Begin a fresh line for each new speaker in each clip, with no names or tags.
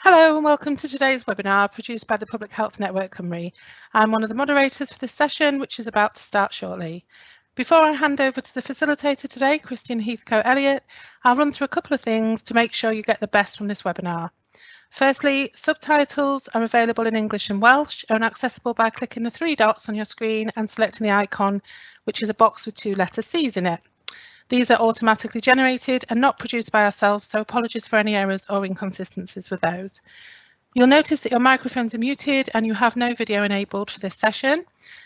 Hello and welcome to today's webinar produced by the Public Health Network Cymru. I'm one of the moderators for this session, which is about to start shortly. Before I hand over to the facilitator today, Christian Heathcote-Elliott, I'll run through a couple of things to make sure you get the best from this webinar. Firstly, subtitles are available in English and Welsh and accessible by clicking the three dots on your screen and selecting the icon, which is a box with two letter C's in it. These are automatically generated and not produced by ourselves, so apologies for any errors or inconsistencies with those. You'll notice that your microphones are muted and you have no video enabled for this session.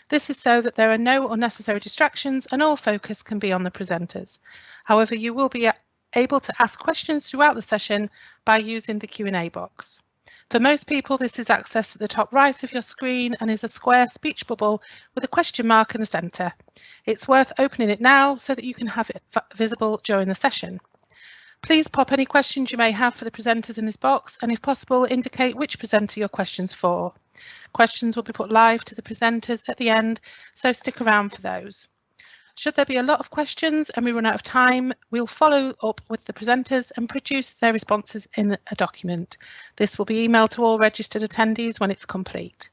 This is so that there are no unnecessary distractions and all focus can be on the presenters. However, you will be able to ask questions throughout the session by using the Q&A box. For most people, this is accessed at the top right of your screen and is a square speech bubble with a question mark in the centre. It's worth opening it now so that you can have it visible during the session. Please pop any questions you may have for the presenters in this box, and if possible, indicate which presenter your question's for. Questions will be put live to the presenters at the end, so stick around for those. Should there be a lot of questions and we run out of time, we'll follow up with the presenters and produce their responses in a document. This will be emailed to all registered attendees when it's complete.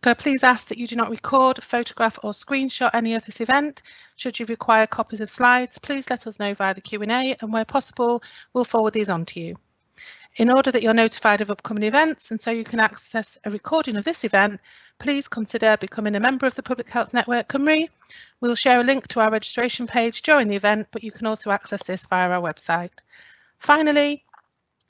Could I please ask that you do not record, photograph or screenshot any of this event? Should you require copies of slides, please let us know via the Q&A and where possible, we'll forward these on to you. In order that you're notified of upcoming events and so you can access a recording of this event, please consider becoming a member of the Public Health Network Cymru. We'll share a link to our registration page during the event, but you can also access this via our website. Finally,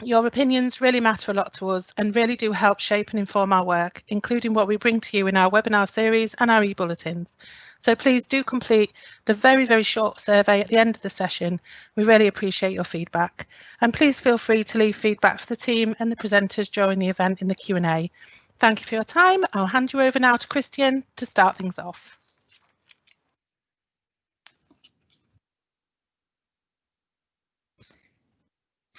your opinions really matter a lot to us and really do help shape and inform our work, including what we bring to you in our webinar series and our e-bulletins. So please do complete the very short survey at the end of the session. We really appreciate your feedback. And please feel free to leave feedback for the team and the presenters during the event in the Q&A. Thank you for your time. I'll hand you over now to Christian to start things off.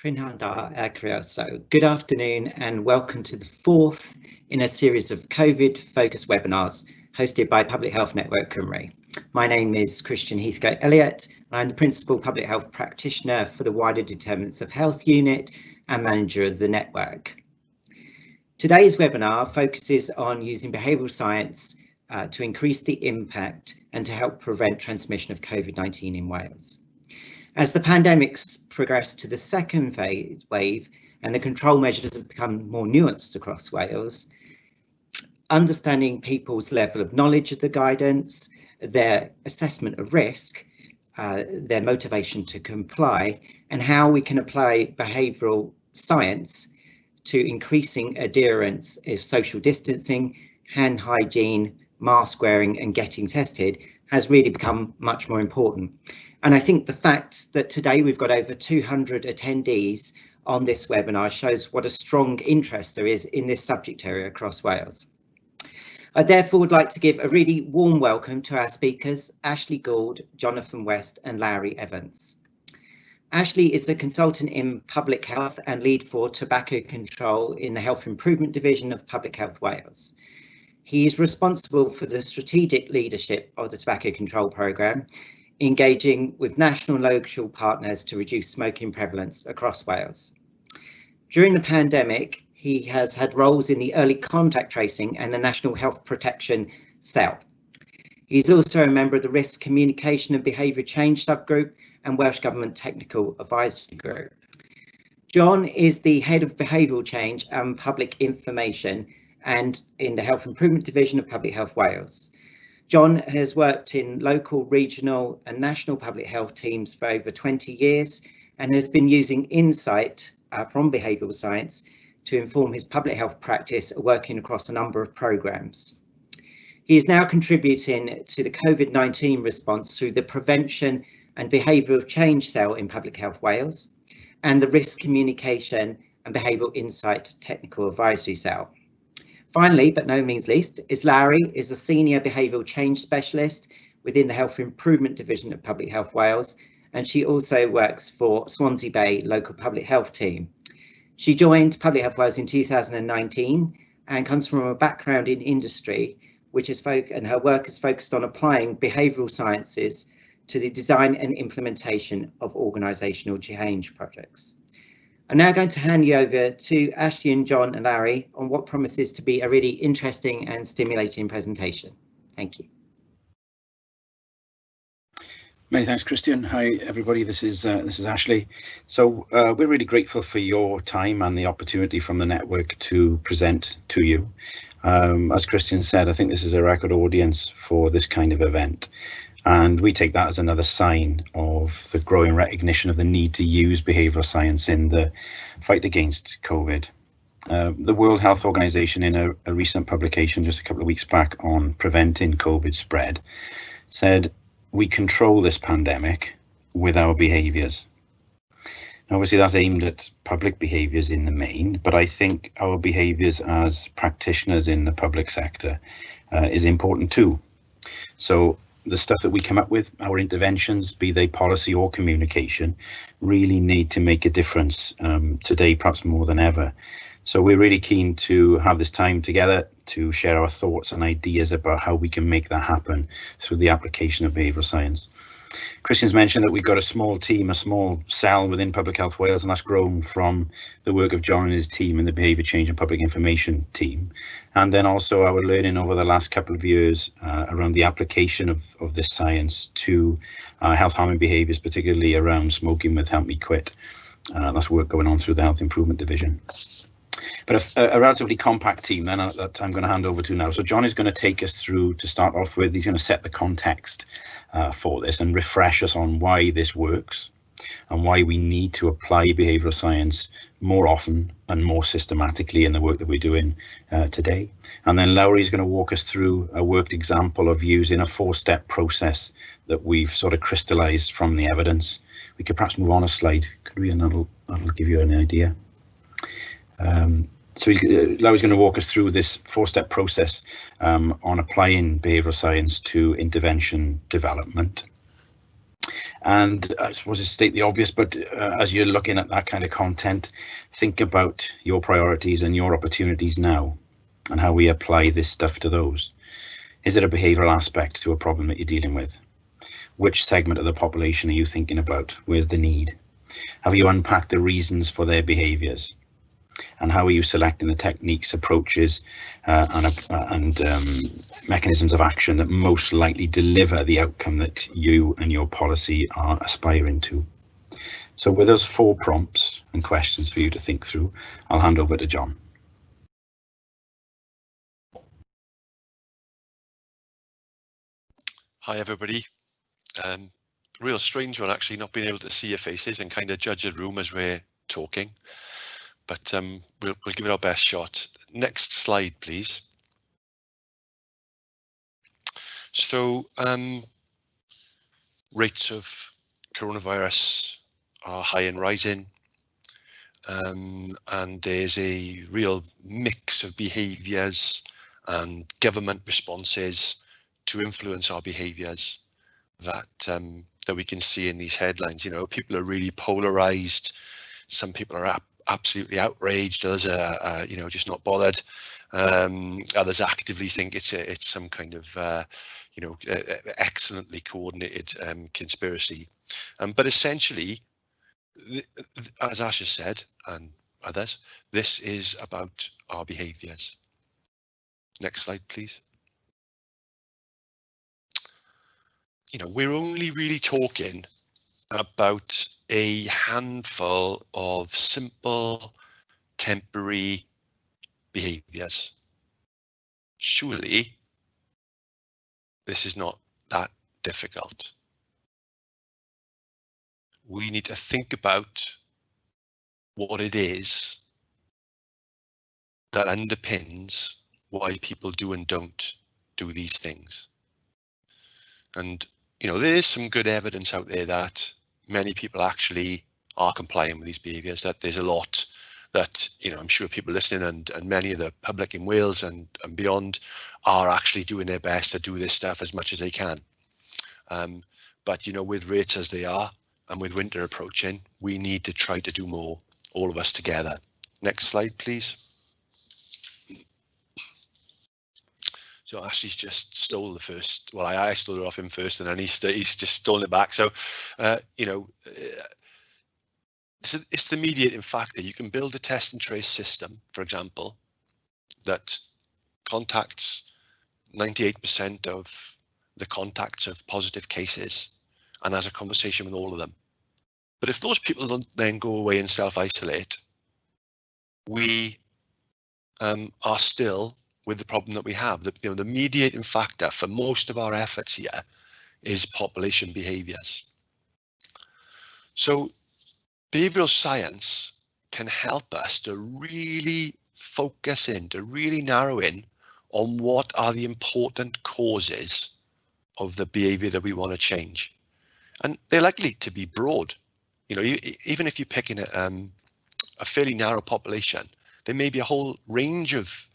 So good afternoon and welcome to the fourth in a series of COVID-focused webinars hosted by Public Health Network Cymru. My name is Christian Heathcote-Elliott. I'm the Principal Public Health Practitioner for the Wider Determinants of Health Unit and Manager of the network. Today's webinar focuses on using behavioural science to increase the impact and to help prevent transmission of COVID-19 in Wales. As the pandemic's progressed to the second wave and the control measures have become more nuanced across Wales, understanding people's level of knowledge of the guidance, their assessment of risk, their motivation to comply, and how we can apply behavioural science to increasing adherence of social distancing, hand hygiene, mask wearing and getting tested has really become much more important. And I think the fact that today we've got over 200 attendees on this webinar shows what a strong interest there is in this subject area across Wales. I therefore would like to give a really warm welcome to our speakers, Ashley Gould, Jonathan West and Larry Evans. Ashley is a consultant in public health and lead for tobacco control in the Health Improvement Division of Public Health Wales. He is responsible for the strategic leadership of the tobacco control programme, engaging with national and local partners to reduce smoking prevalence across Wales. During the pandemic, he has had roles in the early contact tracing and the National Health Protection Cell. He's also a member of the Risk Communication and Behaviour Change Subgroup and Welsh Government Technical Advisory Group. John is the Head of Behavioural Change and Public Information and in the Health Improvement Division of Public Health Wales. John has worked in local, regional and national public health teams for over 20 years and has been using insight from behavioural science to inform his public health practice, working across a number of programmes. He is now contributing to the COVID-19 response through the Prevention and Behavioural Change Cell in Public Health Wales and the Risk Communication and Behavioural Insight Technical Advisory Cell. Finally, but no means least, Larry is a Senior Behavioural Change Specialist within the Health Improvement Division of Public Health Wales, and she also works for Swansea Bay Local Public Health Team. She joined Public Health Wales in 2019 and comes from a background in industry, and her work is focused on applying behavioural sciences to the design and implementation of organisational change projects. I'm now going to hand you over to Ashley and John and Larry on what promises to be a really interesting and stimulating presentation. Thank you.
Many thanks, Christian. Hi, everybody. This is Ashley. So we're really grateful for your time and the opportunity from the network to present to you. As Christian said, I think this is a record audience for this kind of event. And we take that as another sign of the growing recognition of the need to use behavioural science in the fight against COVID. The World Health Organization, in a recent publication just a couple of weeks back on preventing COVID spread, said, "We control this pandemic with our behaviours." Obviously, that's aimed at public behaviours in the main, but I think our behaviours as practitioners in the public sector is important too. So the stuff that we come up with, our interventions, be they policy or communication, really need to make a difference today, perhaps more than ever. So we're really keen to have this time together to share our thoughts and ideas about how we can make that happen through the application of behavioural science. Christian's mentioned that we've got a small team, a small cell within Public Health Wales, and that's grown from the work of John and his team in the Behaviour Change and Public Information team. And then also our learning over the last couple of years around the application of this science to health harming behaviours, particularly around smoking with Help Me Quit. That's work going on through the Health Improvement Division. But a relatively compact team then that I'm going to hand over to now. So John is going to take us through, to start off with, he's going to set the context for this and refresh us on why this works and why we need to apply behavioural science more often and more systematically in the work that we're doing today. And then Lowry is going to walk us through a worked example of using a 4-step process that we've sort of crystallised from the evidence. We could perhaps move on a slide, could we? And that'll give you an idea. So Larry's going to walk us through this 4-step process on applying behavioural science to intervention development. And I suppose to state the obvious, but as you're looking at that kind of content, think about your priorities and your opportunities now and how we apply this stuff to those. Is it a behavioural aspect to a problem that you're dealing with? Which segment of the population are you thinking about? Where's the need? Have you unpacked the reasons for their behaviours? And how are you selecting the techniques, approaches and mechanisms of action that most likely deliver the outcome that you and your policy are aspiring to? So with those 4 prompts and questions for you to think through, I'll hand over to John.
Hi everybody. Real strange one actually, not being able to see your faces and kind of judge the room as we're talking. But we'll give it our best shot. Next slide, please. So rates of coronavirus are high and rising, and there's a real mix of behaviours and government responses to influence our behaviours that that we can see in these headlines. You know, people are really polarised. Some people are absolutely outraged, others are you know, just not bothered. Others actively think it's some kind of you know, excellently coordinated conspiracy. But essentially, as Ash has said, and others, this is about our behaviours. Next slide, please. You know, we're only really talking about a handful of simple, temporary behaviours. Surely, this is not that difficult. We need to think about what it is that underpins why people do and don't do these things. And, you know, there is some good evidence out there that many people actually are complying with these behaviours, that there's a lot that, you know, I'm sure people listening and many of the public in Wales and beyond are actually doing their best to do this stuff as much as they can. But, you know, with rates as they are and with winter approaching, we need to try to do more, all of us together. Next slide, please. So Ashley's just stole the first, well, I stole it off him first and then he's just stolen it back. So, you know, it's the mediating factor. You can build a test and trace system, for example, that contacts 98% of the contacts of positive cases and has a conversation with all of them. But if those people don't then go away and self-isolate, we are still with the problem that we have. The mediating factor for most of our efforts here is population behaviours. So behavioural science can help us to really focus in, to really narrow in on what are the important causes of the behaviour that we want to change. And they're likely to be broad. You know, even if you're picking a fairly narrow population, there may be a whole range of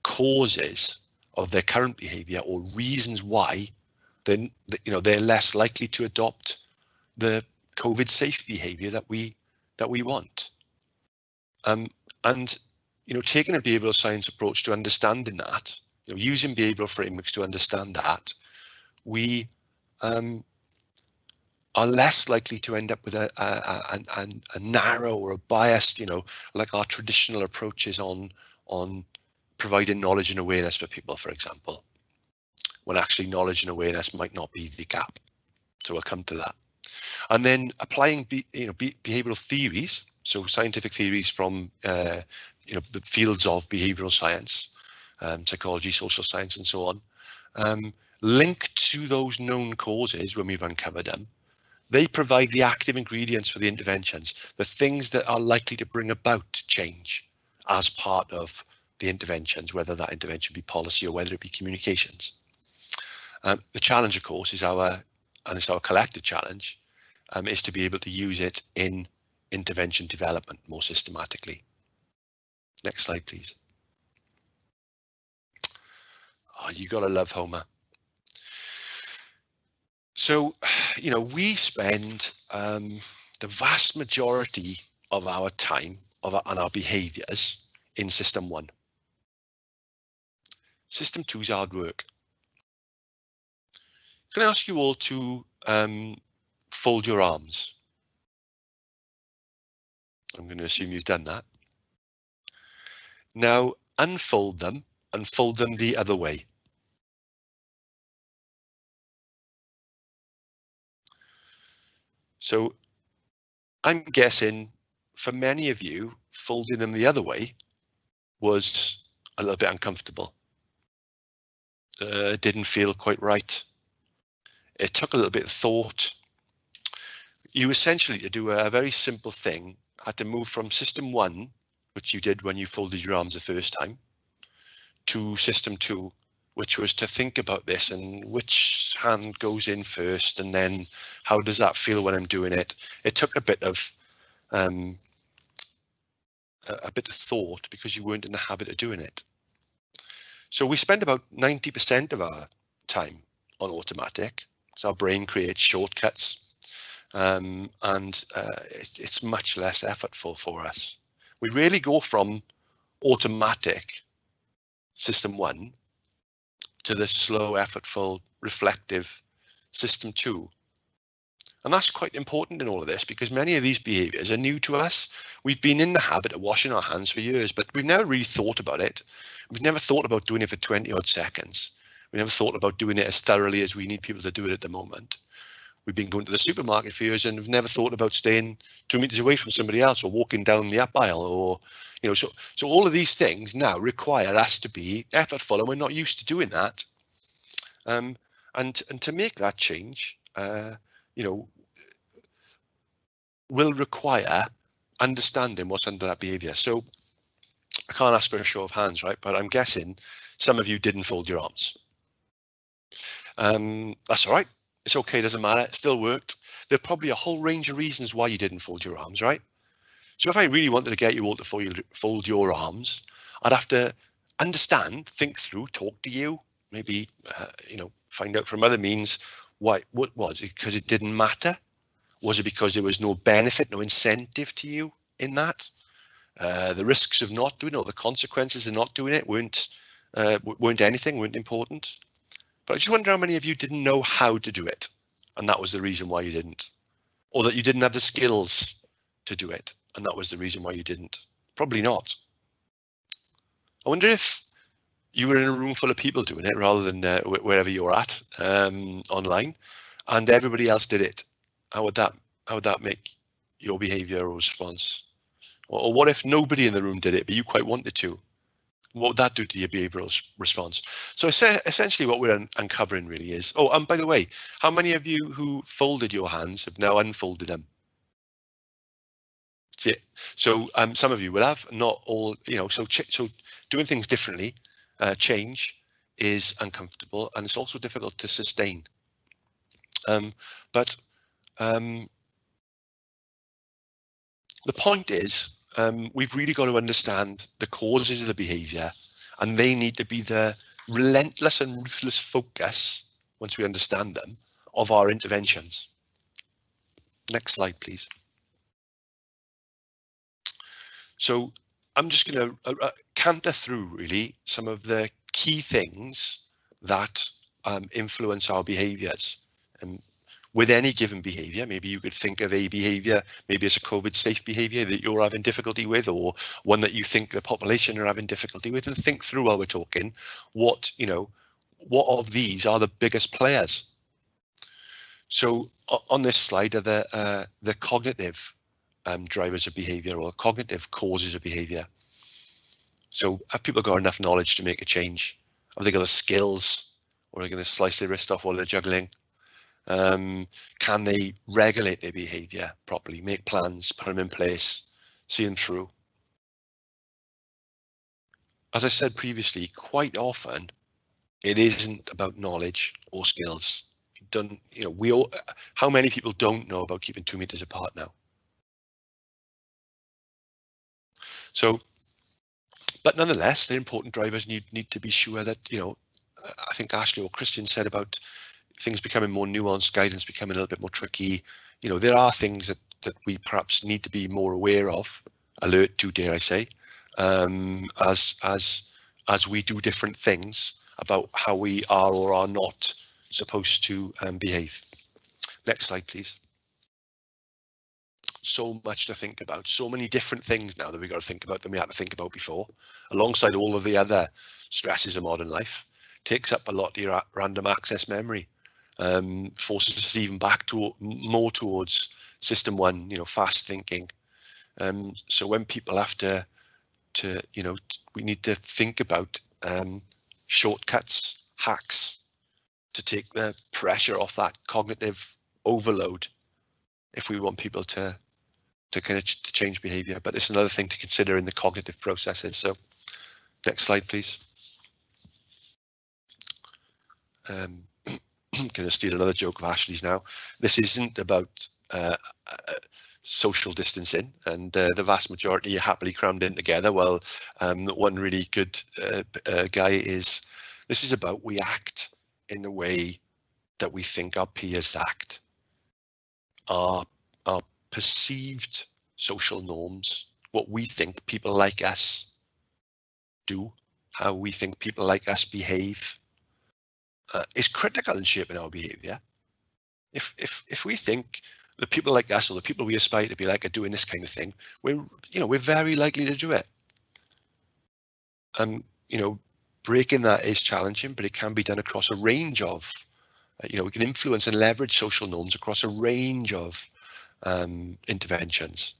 causes of their current behaviour or reasons why they're less likely to adopt the COVID safe behaviour that we want. And taking a behavioural science approach to understanding that, using behavioural frameworks to understand that, we are less likely to end up with a narrow or a biased, like our traditional approaches on providing knowledge and awareness for people, for example, when actually knowledge and awareness might not be the gap. So we'll come to that. And then applying behavioural theories, so scientific theories from the fields of behavioural science, psychology, social science, and so on, linked to those known causes when we've uncovered them. They provide the active ingredients for the interventions, the things that are likely to bring about change as part of the interventions, whether that intervention be policy or whether it be communications. The challenge, of course, is our collective challenge, is to be able to use it in intervention development more systematically. Next slide, please. Oh, you gotta love Homer. So, we spend the vast majority of our time and our behaviours in system 1. System 2 is hard work. Can I ask you all to fold your arms? I'm going to assume you've done that. Now unfold them and fold them the other way. So I'm guessing for many of you, folding them the other way was a little bit uncomfortable. It didn't feel quite right. It took a little bit of thought. You essentially, to do a very simple thing, had to move from system 1, which you did when you folded your arms the first time, to system 2, which was to think about this and which hand goes in first, and then how does that feel when I'm doing it. It took a bit of thought because you weren't in the habit of doing it. So we spend about 90% of our time on automatic. So our brain creates shortcuts, and it's much less effortful for us. We really go from automatic system 1 to the slow, effortful, reflective system 2. And that's quite important in all of this because many of these behaviours are new to us. We've been in the habit of washing our hands for years, but we've never really thought about it. We've never thought about doing it for 20 odd seconds. We never thought about doing it as thoroughly as we need people to do it at the moment. We've been going to the supermarket for years and we've never thought about staying 2 meters away from somebody else or walking down the up aisle, or so all of these things now require us to be effortful, and we're not used to doing that. And to make that change, will require understanding what's under that behaviour. So I can't ask for a show of hands, right? But I'm guessing some of you didn't fold your arms. That's all right. It's okay, doesn't matter. It still worked. There's probably a whole range of reasons why you didn't fold your arms, right? So if I really wanted to get you all to fold your arms, I'd have to understand, think through, talk to you, maybe, find out from other means what was it, because it didn't matter? Was it because there was no benefit, no incentive to you in that? The risks of not doing it or the consequences of not doing it weren't important. But I just wonder how many of you didn't know how to do it, and that was the reason why you didn't, or that you didn't have the skills to do it, and that was the reason why you didn't. Probably not. I wonder if you were in a room full of people doing it rather than wherever you're at online, and everybody else did it. How would that make your behavioural response? Or what if nobody in the room did it, but you quite wanted to? What would that do to your behavioural response? So essentially what we're uncovering really is, oh, and by the way, how many of you who folded your hands have now unfolded them? So some of you will have, not all, so doing things differently, change is uncomfortable, and it's also difficult to sustain. But the point is, we've really got to understand the causes of the behaviour, and they need to be the relentless and ruthless focus, once we understand them, of our interventions. Next slide, please. So I'm just going to canter through really some of the key things that influence our behaviours. With any given behaviour, maybe you could think of a behaviour, maybe it's a COVID safe behaviour that you're having difficulty with, or one that you think the population are having difficulty with, and think through while we're talking, what of these are the biggest players? So on this slide are the cognitive drivers of behaviour, or cognitive causes of behaviour. So have people got enough knowledge to make a change? Have they got the skills, or are they going to slice their wrist off while they're juggling? Can they regulate their behaviour properly, make plans, put them in place, see them through? As I said previously, quite often it isn't about knowledge or skills. How many people don't know about keeping 2 meters apart now? So, but nonetheless, they're important drivers, and you need to be sure that, I think Ashley or Christian said about things becoming more nuanced, guidance becoming a little bit more tricky. There are things that we perhaps need to be more aware of, alert to, dare I say, as we do different things about how we are or are not supposed to behave. Next slide, please. So much to think about, so many different things now that we've got to think about than we had to think about before, alongside all of the other stresses of modern life. Takes up a lot of your random access memory, forces us even back to more towards system one, fast thinking. So when people have to we need to think about shortcuts, hacks, to take the pressure off that cognitive overload if we want people to change behavior. But it's another thing to consider in the cognitive processes. So next slide, please. I'm going to steal another joke of Ashley's now. This isn't about social distancing, and the vast majority are happily crammed in together. Well, one really good guy is, this is about we act in the way that we think our peers act. Our perceived social norms, what we think people like us do, how we think people like us behave, is critical in shaping our behaviour. If we think the people like us, or the people we aspire to be like, are doing this kind of thing, we're very likely to do it. And breaking that is challenging, but it can be done across a range of, we can influence and leverage social norms across a range of interventions.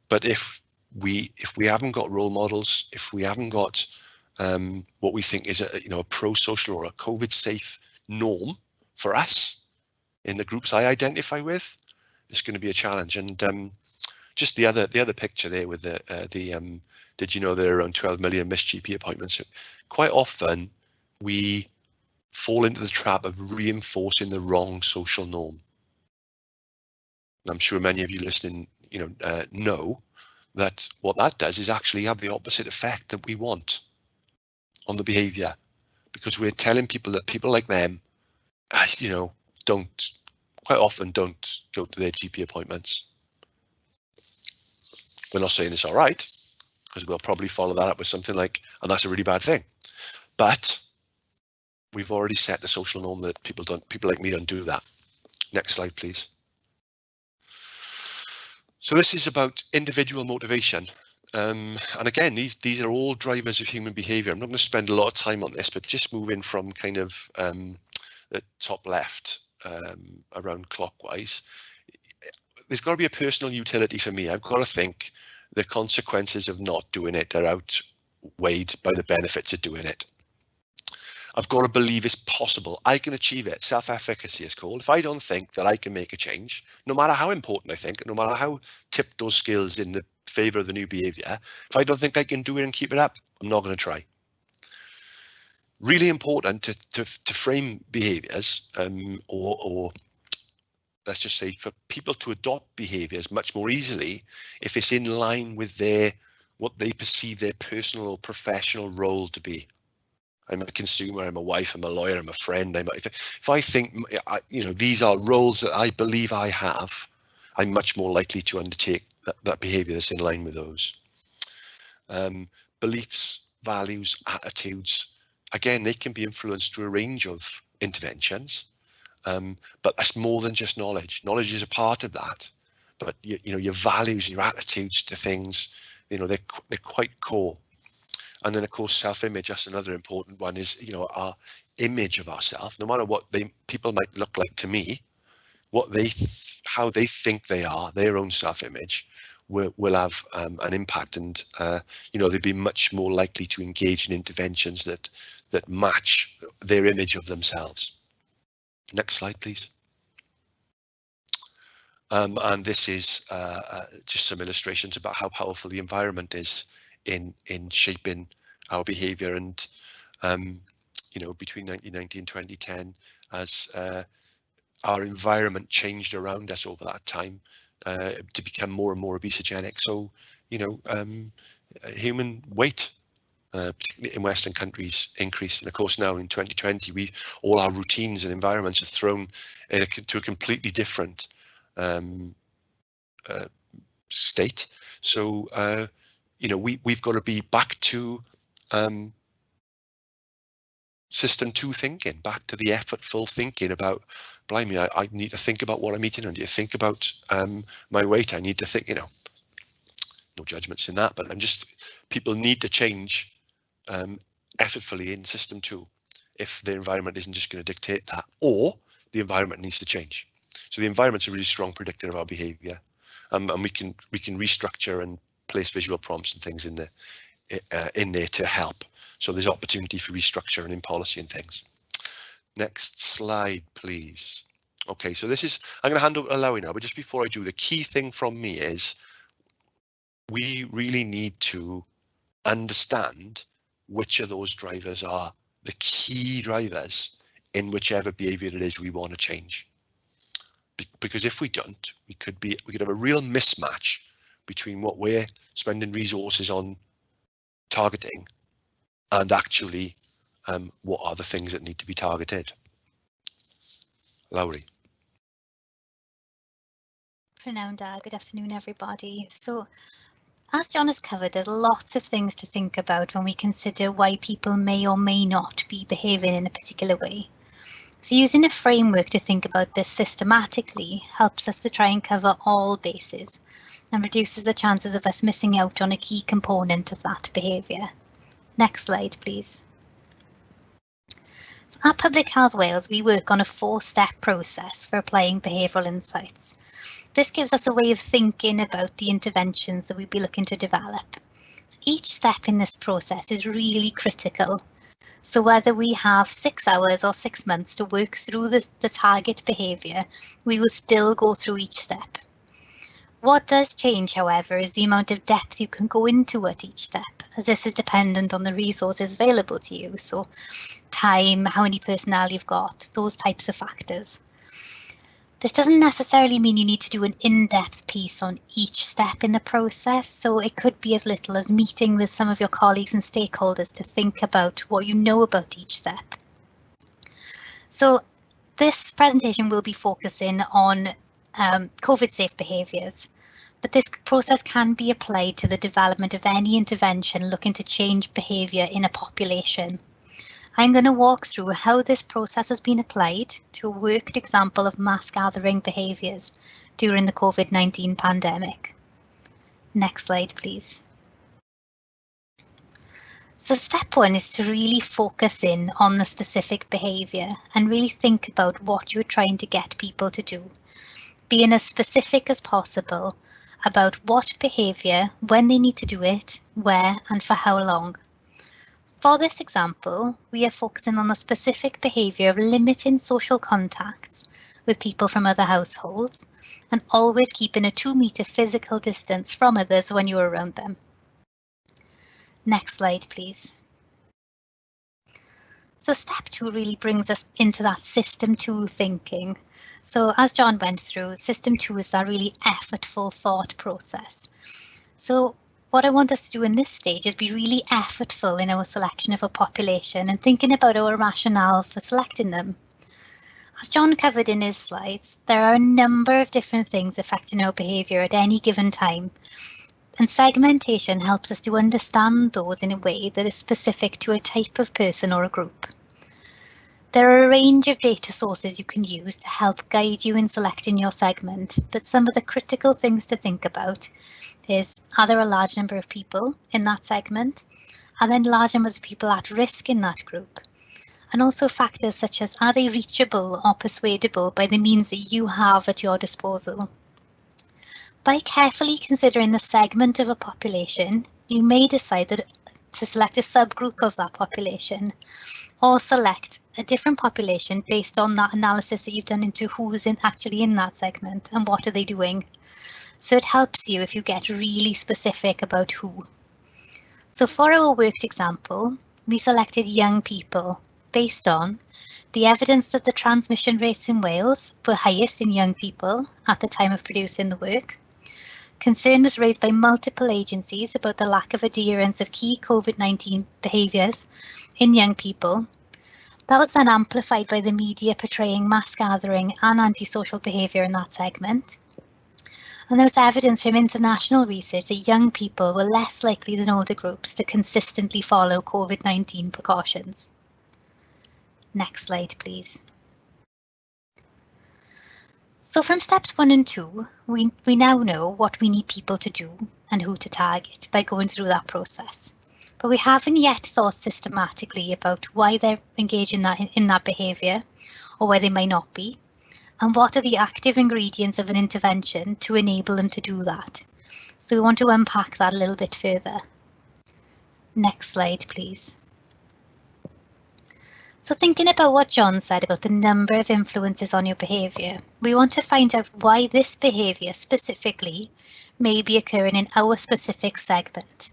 But if we haven't got role models, if we haven't got what we think is a pro-social or a COVID safe norm for us in the groups I identify with, it's going to be a challenge. And just the other picture there with the did you know there are around 12 million missed GP appointments? Quite often we fall into the trap of reinforcing the wrong social norm. And I'm sure many of you listening, know that what that does is actually have the opposite effect that we want on the behaviour, because we're telling people that people like them, quite often don't go to their GP appointments. We're not saying it's all right, because we'll probably follow that up with something like, and that's a really bad thing. But we've already set the social norm that people like me don't do that. Next slide, please. So this is about individual motivation. And again, these are all drivers of human behaviour. I'm not going to spend a lot of time on this, but just moving from kind of the top left around clockwise, there's got to be a personal utility for me. I've got to think the consequences of not doing it are outweighed by the benefits of doing it. I've got to believe it's possible. I can achieve it. Self-efficacy is called. If I don't think that I can make a change, no matter how important I think, no matter how tipped those skills in the favour of the new behaviour, if I don't think I can do it and keep it up, I'm not going to try. Really important to frame behaviours, or let's just say for people to adopt behaviours much more easily if it's in line with what they perceive their personal or professional role to be. I'm a consumer, I'm a wife, I'm a lawyer, I'm a friend. If I think, these are roles that I believe I have, I'm much more likely to undertake that behaviour that's in line with those. Beliefs, values, attitudes, again, they can be influenced through a range of interventions, but that's more than just knowledge. Knowledge is a part of that, but your values, your attitudes to things, they're quite core. And then, of course, self-image, that's another important one, is, our image of ourselves, no matter what people might look like to me, how they think they are, their own self-image will have an impact, and, they'd be much more likely to engage in interventions that match their image of themselves. Next slide, please. And this is just some illustrations about how powerful the environment is in shaping our behaviour. And between 1990 and 2010, as our environment changed around us over that time to become more and more obesogenic. So human weight, particularly in Western countries, increased. And of course now in 2020, all our routines and environments are thrown to a completely different state. So we've got to be back to system 2 thinking, back to the effortful thinking about, blimey, I need to think about what I'm eating. I need to think about my weight. I need to think, no judgments in that, but people need to change effortfully in system 2 if the environment isn't just going to dictate that, or the environment needs to change. So the environment's a really strong predictor of our behaviour, and we can restructure and place visual prompts and things in there to help. So there's opportunity for restructure and in policy and things. Next slide, please. Okay, so I'm going to hand over to Lowie now, but just before I do, the key thing from me is we really need to understand which of those drivers are the key drivers in whichever behaviour it is we want to change. Because if we don't, we could have a real mismatch between what we're spending resources on targeting and actually what are the things that need to be targeted. Lowie.
Prananda, good afternoon everybody. So as John has covered, there's lots of things to think about when we consider why people may or may not be behaving in a particular way. So using a framework to think about this systematically helps us to try and cover all bases and reduces the chances of us missing out on a key component of that behaviour. Next slide, please. So at Public Health Wales, we work on a 4-step process for applying behavioural insights. This gives us a way of thinking about the interventions that we'd be looking to develop. So each step in this process is really critical. So whether we have 6 hours or 6 months to work through the target behaviour, we will still go through each step. What does change, however, is the amount of depth you can go into at each step, as this is dependent on the resources available to you. So time, how many personnel you've got, those types of factors. This doesn't necessarily mean you need to do an in-depth piece on each step in the process, so it could be as little as meeting with some of your colleagues and stakeholders to think about what you know about each step. So this presentation will be focusing on COVID-safe behaviours, but this process can be applied to the development of any intervention looking to change behaviour in a population. I'm going to walk through how this process has been applied to a worked example of mass gathering behaviours during the COVID-19 pandemic. Next slide, please. So step one is to really focus in on the specific behaviour and really think about what you're trying to get people to do. Being as specific as possible about what behaviour, when they need to do it, where and for how long. For this example, we are focusing on the specific behaviour of limiting social contacts with people from other households and always keeping a 2-metre physical distance from others when you're around them. Next slide, please. So step 2 really brings us into that system 2 thinking. So as John went through, system 2 is that really effortful thought process. So what I want us to do in this stage is be really effortful in our selection of a population and thinking about our rationale for selecting them. As John covered in his slides, there are a number of different things affecting our behaviour at any given time. And segmentation helps us to understand those in a way that is specific to a type of person or a group. There are a range of data sources you can use to help guide you in selecting your segment, but some of the critical things to think about is, are there a large number of people in that segment? Are there large numbers of people at risk in that group? And also factors such as, are they reachable or persuadable by the means that you have at your disposal? By carefully considering the segment of a population, you may decide to select a subgroup of that population or select a different population based on that analysis that you've done into who's actually in that segment and what are they doing. So it helps you if you get really specific about who. So for our worked example, we selected young people based on the evidence that the transmission rates in Wales were highest in young people at the time of producing the work. Concern was raised by multiple agencies about the lack of adherence of key COVID-19 behaviours in young people. That was then amplified by the media portraying mass gathering and antisocial behaviour in that segment. And there was evidence from international research that young people were less likely than older groups to consistently follow COVID-19 precautions. Next slide, please. So from steps 1 and 2, we now know what we need people to do and who to target by going through that process. But we haven't yet thought systematically about why they're engaging in that behaviour or why they might not be, and what are the active ingredients of an intervention to enable them to do that. So we want to unpack that a little bit further. Next slide, please. So thinking about what John said about the number of influences on your behaviour, we want to find out why this behaviour specifically may be occurring in our specific segment.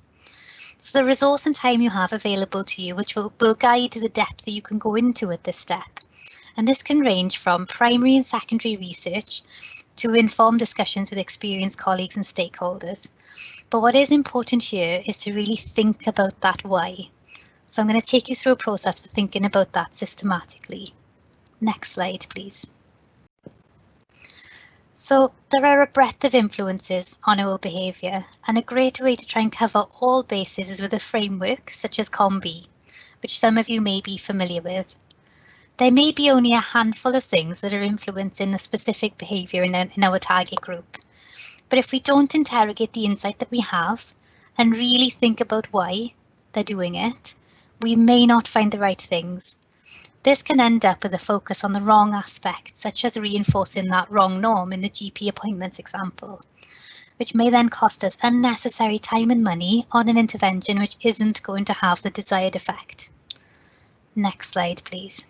So the resource and time you have available to you, which will guide the depth that you can go into at this step. And this can range from primary and secondary research to informed discussions with experienced colleagues and stakeholders. But what is important here is to really think about that why. So I'm going to take you through a process for thinking about that systematically. Next slide, please. So there are a breadth of influences on our behaviour, and a great way to try and cover all bases is with a framework such as COM-B, which some of you may be familiar with. There may be only a handful of things that are influencing the specific behaviour in our target group, but if we don't interrogate the insight that we have and really think about why they're doing it, we may not find the right things. This can end up with a focus on the wrong aspect, such as reinforcing that wrong norm in the GP appointments example, which may then cost us unnecessary time and money on an intervention which isn't going to have the desired effect. Next slide, please.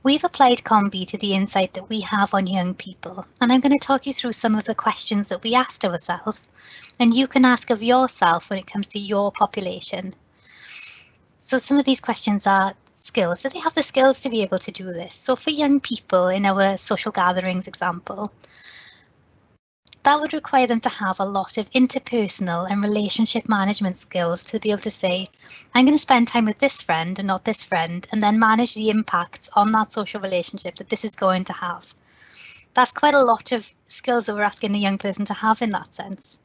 We've applied COM-B to the insight that we have on young people, and I'm going to talk you through some of the questions that we asked ourselves, and you can ask of yourself when it comes to your population. So some of these questions are skills. Do they have the skills to be able to do this? So for young people in our social gatherings example, that would require them to have a lot of interpersonal and relationship management skills to be able to say, I'm going to spend time with this friend and not this friend, and then manage the impacts on that social relationship that this is going to have. That's quite a lot of skills that we're asking a young person to have in that sense.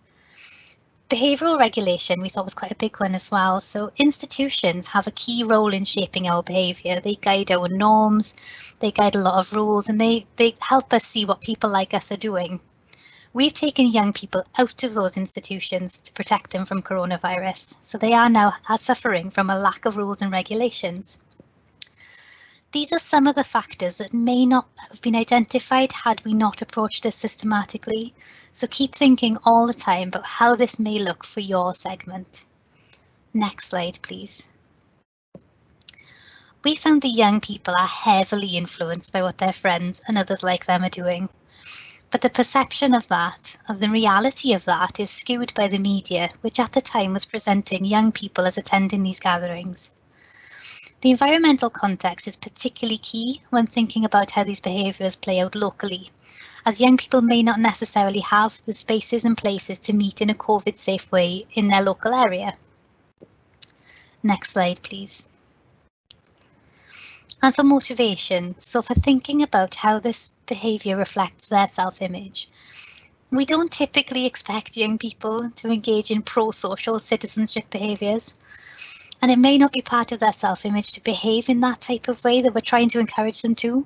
Behavioural regulation we thought was quite a big one as well. So institutions have a key role in shaping our behaviour. They guide our norms, they guide a lot of rules, and they help us see what people like us are doing. We've taken young people out of those institutions to protect them from coronavirus, so they are now suffering from a lack of rules and regulations. These are some of the factors that may not have been identified had we not approached this systematically, so keep thinking all the time about how this may look for your segment. Next slide, please. We found the young people are heavily influenced by what their friends and others like them are doing. But the perception of that, of the reality of that, is skewed by the media, which at the time was presenting young people as attending these gatherings. The environmental context is particularly key when thinking about how these behaviours play out locally, as young people may not necessarily have the spaces and places to meet in a COVID-safe way in their local area. Next slide, please. And for motivation, so for thinking about how this behaviour reflects their self-image. We don't typically expect young people to engage in pro-social citizenship behaviours, and it may not be part of their self-image to behave in that type of way that we're trying to encourage them to.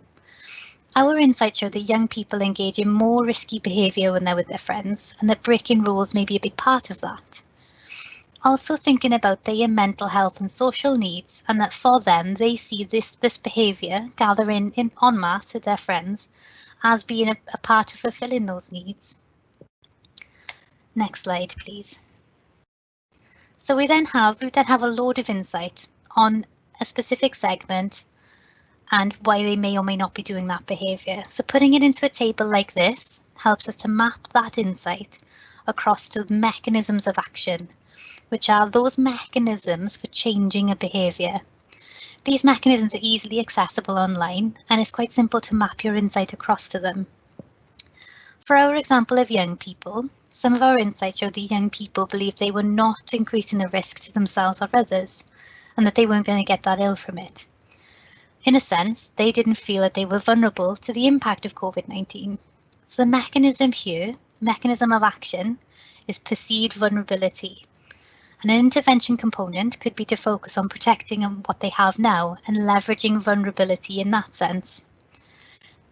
Our insights show that young people engage in more risky behaviour when they're with their friends, and that breaking rules may be a big part of that. Also thinking about their mental health and social needs, and that for them they see this behaviour, gathering in en masse with their friends, as being a part of fulfilling those needs. Next slide, please. So we then have a load of insight on a specific segment and why they may or may not be doing that behaviour. So putting it into a table like this helps us to map that insight across to the mechanisms of action, which are those mechanisms for changing a behaviour. These mechanisms are easily accessible online, and it's quite simple to map your insight across to them. For our example of young people, some of our insights show the young people believed they were not increasing the risk to themselves or others, and that they weren't going to get that ill from it. In a sense, they didn't feel that they were vulnerable to the impact of COVID-19. So the mechanism here, mechanism of action, is perceived vulnerability. And an intervention component could be to focus on protecting what they have now and leveraging vulnerability in that sense.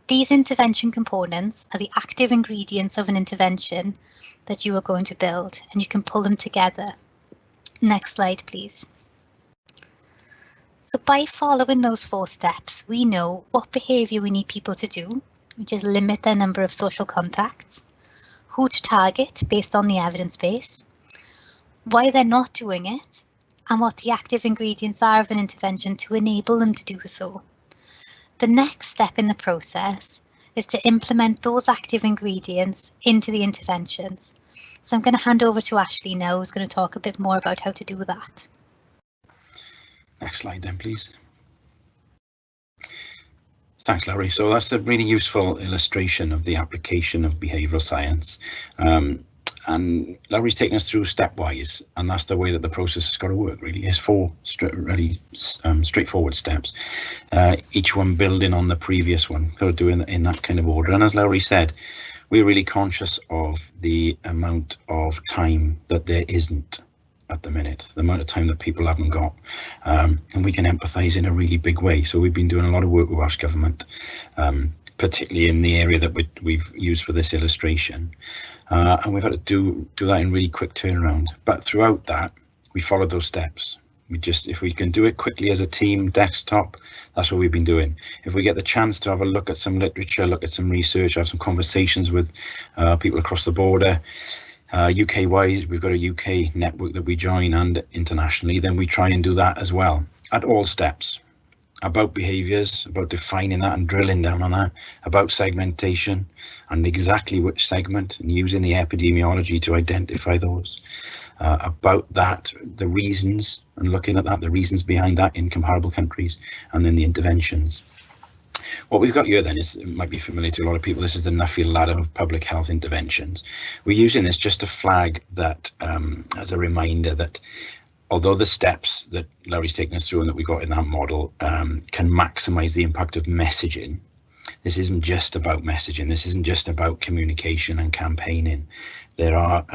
These intervention components are the active ingredients of an intervention that you are going to build, and you can pull them together. Next slide, please. So by following those 4 steps, we know what behaviour we need people to do, which is limit their number of social contacts, who to target based on the evidence base, why they're not doing it, and what the active ingredients are of an intervention to enable them to do so. The next step in the process is to implement those active ingredients into the interventions. So I'm going to hand over to Ashley now, who's going to talk a bit more about how to do that.
Next slide then, please. Thanks, Larry. So that's a really useful illustration of the application of behavioural science. And Larry's taken us through stepwise, and that's the way that the process has got to work, really. It's 4 really straightforward steps, each one building on the previous one. Got to do it in that kind of order. And as Larry said, we're really conscious of the amount of time that there isn't at the minute, the amount of time that people haven't got, and we can empathise in a really big way. So we've been doing a lot of work with Welsh Government, particularly in the area that we've used for this illustration. And we've had to do that in really quick turnaround. But throughout that, we followed those steps. If we can do it quickly as a team, desktop, that's what we've been doing. If we get the chance to have a look at some literature, look at some research, have some conversations with people across the border, UK-wise, we've got a UK network that we join, and internationally, then we try and do that as well at all steps. About behaviours, about defining that and drilling down on that, about segmentation and exactly which segment, and using the epidemiology to identify those, about that, the reasons, and looking at that, the reasons behind that in comparable countries, and then the interventions. What we've got here then is, it might be familiar to a lot of people, this is the Nuffield ladder of public health interventions. We're using this just to flag that as a reminder that although the steps that Larry's taken us through and that we got in that model can maximise the impact of messaging, this isn't just about messaging, this isn't just about communication and campaigning. There are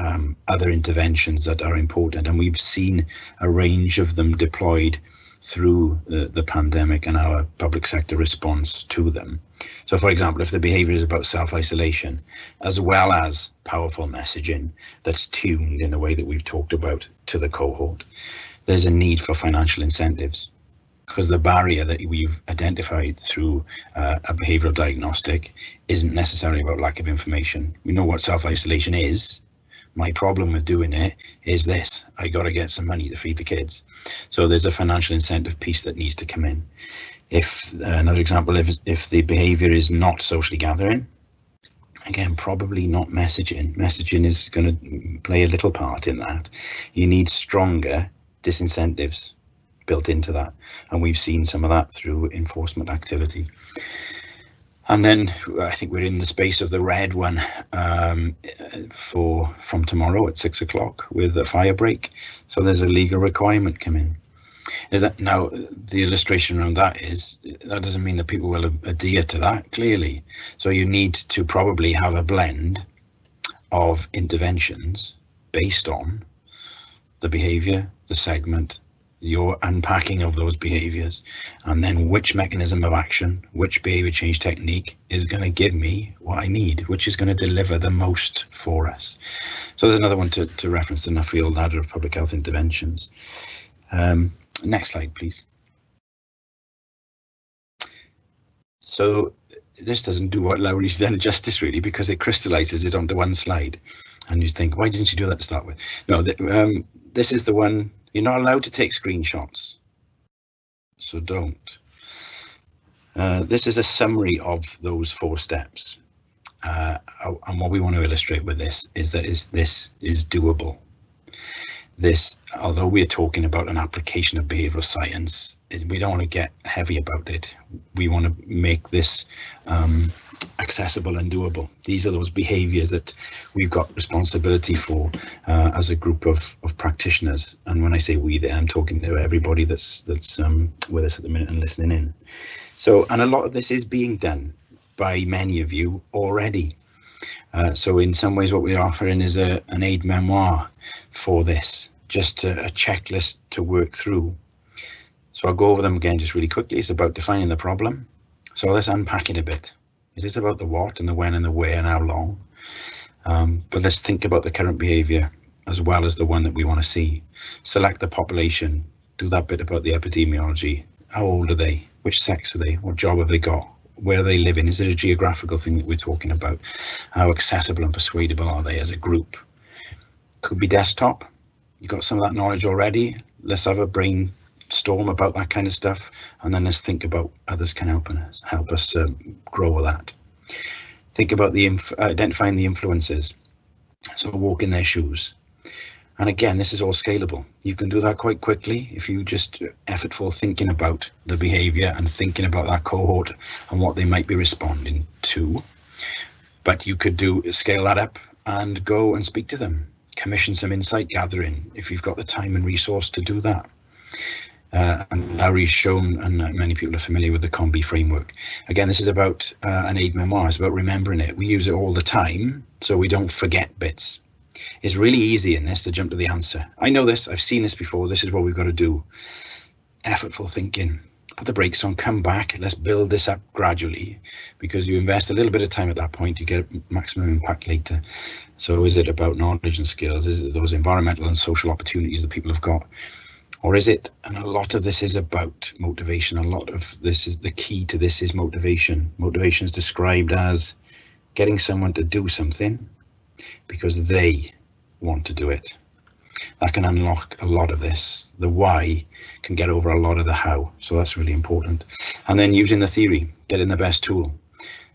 other interventions that are important, and we've seen a range of them deployed through the pandemic and our public sector response to them. So, for example, if the behaviour is about self-isolation, as well as powerful messaging that's tuned in the way that we've talked about to the cohort, there's a need for financial incentives, because the barrier that we've identified through a behavioural diagnostic isn't necessarily about lack of information. We know what self-isolation is. My problem with doing it is this: I got to get some money to feed the kids. So there's a financial incentive piece that needs to come in. If another example, if the behaviour is not socially gathering, again, probably not messaging. Messaging is going to play a little part in that. You need stronger disincentives built into that, and we've seen some of that through enforcement activity. And then I think we're in the space of the red one from tomorrow at 6 o'clock with a fire break. So there's a legal requirement coming. Now, the illustration around that is, that doesn't mean that people will adhere to that, clearly. So you need to probably have a blend of interventions based on the behaviour, the segment, your unpacking of those behaviours, and then which mechanism of action, which behaviour change technique is going to give me what I need, which is going to deliver the most for us. So there's another one to reference in the field ladder of public health interventions. Next slide, please. So this doesn't do what Lowry's done justice, really, because it crystallises it onto one slide. And you think, why didn't you do that to start with? No, this is the one. You're not allowed to take screenshots, so don't. This is a summary of those 4 steps. And what we want to illustrate with this is that this is doable. This, although we're talking about an application of behavioural science, we don't want to get heavy about it. We want to make this accessible and doable. These are those behaviours that we've got responsibility for as a group of practitioners. And when I say we there, I'm talking to everybody that's with us at the minute and listening in. So, and a lot of this is being done by many of you already. So in some ways what we're offering is an aid memoir for this, just a checklist to work through. So I'll go over them again just really quickly. It's about defining the problem. So let's unpack it a bit. It is about the what and the when and the where and how long. But let's think about the current behaviour as well as the one that we want to see. Select the population, do that bit about the epidemiology. How old are they? Which sex are they? What job have they got? Where they live in? Is it a geographical thing that we're talking about? How accessible and persuadable are they as a group? Could be desktop. You've got some of that knowledge already. Let's have a brainstorm about that kind of stuff, and then let's think about others can help us grow that. Think about identifying the influences. So walk in their shoes. And again, this is all scalable. You can do that quite quickly if you just effortful thinking about the behaviour and thinking about that cohort and what they might be responding to. But you could scale that up and go and speak to them. Commission some insight gathering if you've got the time and resource to do that. And Lowry's shown, and many people are familiar with the COMBI framework. Again, this is about an aid memoir. It's about remembering it. We use it all the time, so we don't forget bits. It's really easy in this to jump to the answer. I know this, I've seen this before, this is what we've got to do. Effortful thinking. Put the brakes on, come back, let's build this up gradually, because you invest a little bit of time at that point, you get maximum impact later. So is it about knowledge and skills? Is it those environmental and social opportunities that people have got? Or is it, and a lot of this is about motivation, a lot of this is, the key to this is motivation. Motivation is described as getting someone to do something because they want to do it. That can unlock a lot of this. The why can get over a lot of the how, so that's really important. And then using the theory, getting the best tool.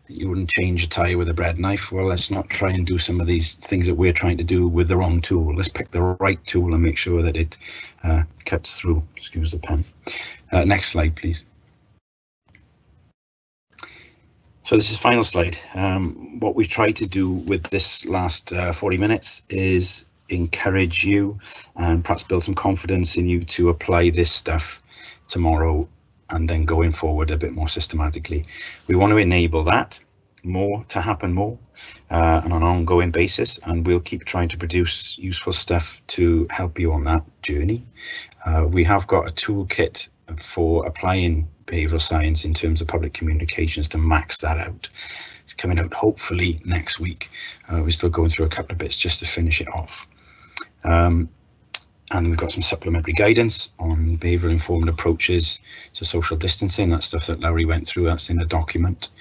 You wouldn't change a tire with a bread knife. Well, let's not try and do some of these things that we're trying to do with the wrong tool. Let's pick the right tool and make sure that it cuts through. Excuse the pen. Next slide, please. So this is the final slide. What we've tried to do with this last 40 minutes is encourage you and perhaps build some confidence in you to apply this stuff tomorrow and then going forward a bit more systematically. We want to enable that more to happen more on an ongoing basis, and we'll keep trying to produce useful stuff to help you on that journey. We have got a toolkit for applying behavioural science in terms of public communications to max that out. It's coming out hopefully next week. We're still going through a couple of bits just to finish it off. And we've got some supplementary guidance on behavioural informed approaches to social distancing. That's stuff that Lowry went through, that's in a document.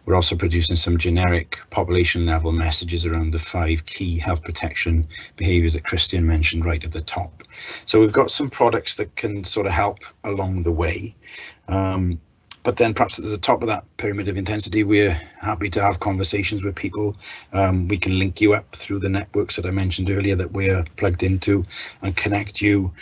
We're also producing some generic population level messages around the 5 key health protection behaviours that Christian mentioned right at the top. So we've got some products that can sort of help along the way. But then perhaps at the top of that pyramid of intensity, we're happy to have conversations with people. We can link you up through the networks that I mentioned earlier that we're plugged into and connect you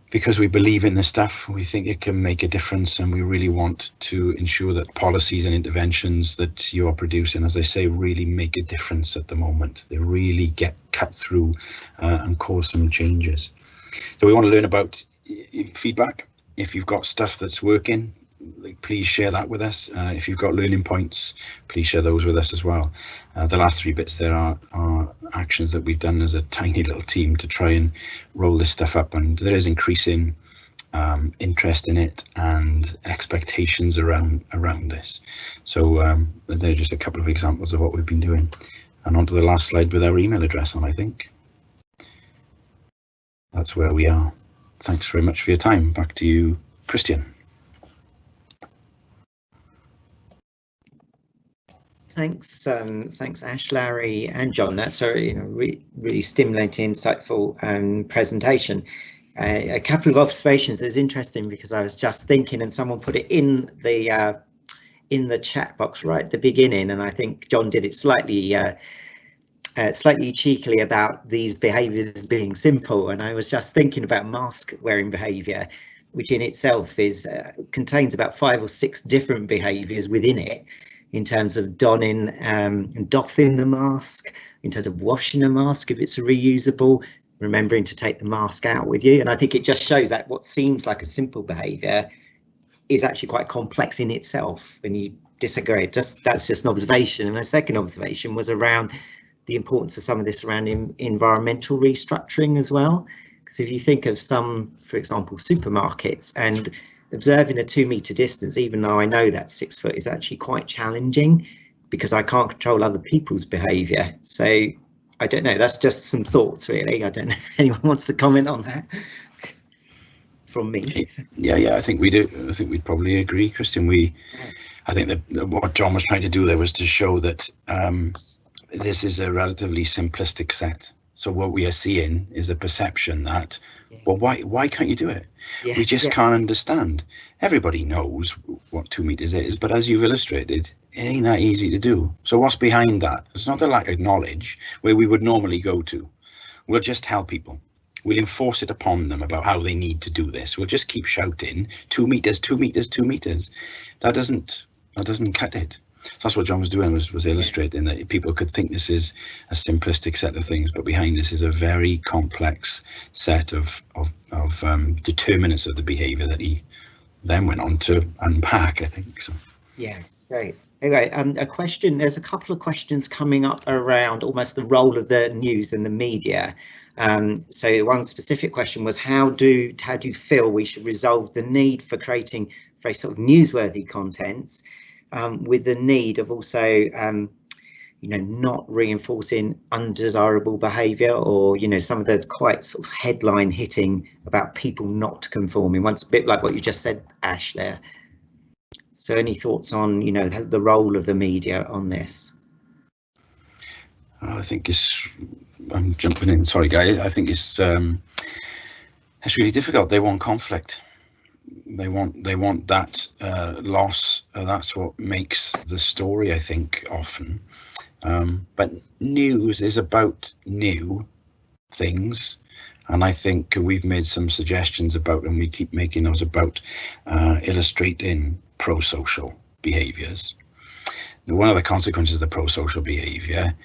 because we believe in this stuff. We think it can make a difference, and we really want to ensure that policies and interventions that you are producing, as I say, really make a difference at the moment. They really get cut through and cause some changes. So we want to learn about feedback. If you've got stuff that's working, please share that with us. If you've got learning points, please share those with us as well. The last 3 bits there are actions that we've done as a tiny little team to try and roll this stuff up, and there is increasing interest in it and expectations around this. So they're just a couple of examples of what we've been doing. And on to the last slide with our email address on, I think. That's where we are. Thanks very much for your time. Back to you, Christian.
Thanks, Ash, Larry, and John. That's a really stimulating, insightful presentation. A couple of observations. It was interesting because I was just thinking, and someone put it in the chat box right at the beginning, and I think John did it slightly cheekily about these behaviours being simple. And I was just thinking about mask wearing behaviour, which in itself is contains about 5 or 6 different behaviours within it, in terms of donning and doffing the mask, in terms of washing a mask if it's reusable, remembering to take the mask out with you. And I think it just shows that what seems like a simple behaviour is actually quite complex in itself when you disagree. That's just an observation. And my second observation was around the importance of some of this around environmental restructuring as well. Because if you think of some, for example, supermarkets, and observing a 2-metre distance, even though I know that 6 foot is actually quite challenging because I can't control other people's behaviour. So I don't know, that's just some thoughts really. I don't know if anyone wants to comment on that from me.
Yeah, I think we do. I think we'd probably agree, Christian. I think that what John was trying to do there was to show that this is a relatively simplistic set. So what we are seeing is a perception that, well, why can't you do it? Yeah, we just can't understand. Everybody knows what 2 meters is, but as you've illustrated, it ain't that easy to do. So what's behind that? It's not the lack of knowledge where we would normally go to. We'll just tell people. We'll enforce it upon them about how they need to do this. We'll just keep shouting 2 meters, 2 meters, 2 meters. That doesn't cut it. So that's what John was doing, was illustrating that people could think this is a simplistic set of things, but behind this is a very complex set of determinants of the behaviour that he then went on to unpack, I think. So.
Yeah, great. Anyway, a question. There's a couple of questions coming up around almost the role of the news and the media. So one specific question was, how do you feel we should resolve the need for creating very sort of newsworthy contents? With the need of also, not reinforcing undesirable behaviour, or, some of the quite sort of headline hitting about people not conforming. Once a bit like what you just said, Ash, there. So any thoughts on, the role of the media on this?
I think I'm jumping in, sorry guys, I think it's really difficult. They want conflict. They want that loss. That's what makes the story, I think, often. But news is about new things, and I think we've made some suggestions about, and we keep making those about illustrating pro-social behaviours. One of the consequences of the pro-social behaviour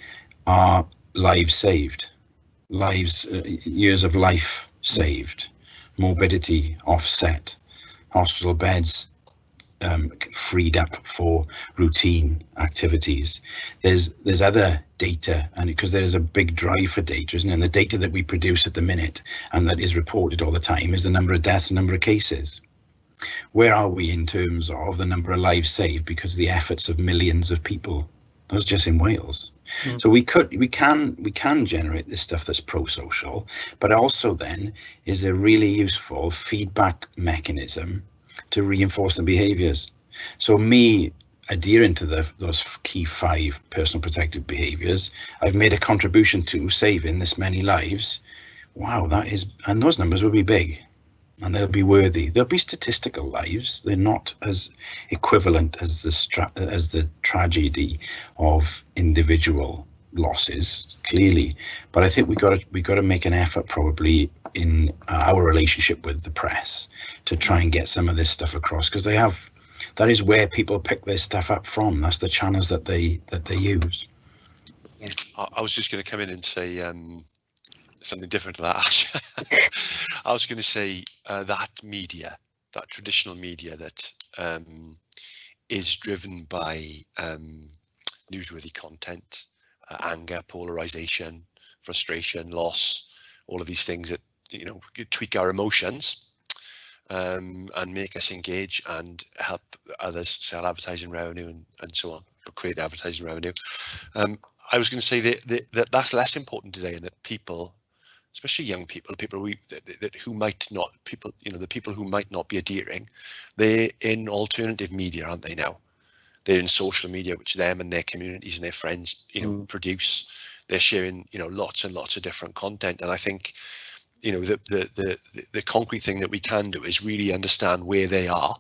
are lives saved, years of life saved, morbidity offset, hospital beds freed up for routine activities. There's other data, and because there is a big drive for data, isn't it? And the data that we produce at the minute and that is reported all the time is the number of deaths and number of cases. where are we in terms of the number of lives saved because of the efforts of millions of people? That was just in Wales. So we can generate this stuff that's pro-social, but also then is a really useful feedback mechanism to reinforce the behaviours. So me adhering to those key 5 personal protective behaviours, I've made a contribution to saving this many lives. Wow, that is, and those numbers will be big. And they'll be worthy. They'll be statistical lives. They're not as equivalent as the tragedy of individual losses, clearly. But I think we got to make an effort, probably in our relationship with the press, to try and get some of this stuff across, because that is where people pick their stuff up from. That's the channels that they use.
Yeah.
I was just going to come in and say something different to that, Ash. I was going to say that media, that traditional media that is driven by newsworthy content, anger, polarization, frustration, loss, all of these things that, tweak our emotions and make us engage and help others sell advertising revenue and so on, or create advertising revenue. I was going to say that that's less important today, and that people, especially young people, the people who might not be adhering, they're in alternative media, aren't they now? They're in social media, which them and their communities and their friends, produce. They're sharing, lots and lots of different content. And I think, the concrete thing that we can do is really understand where they are,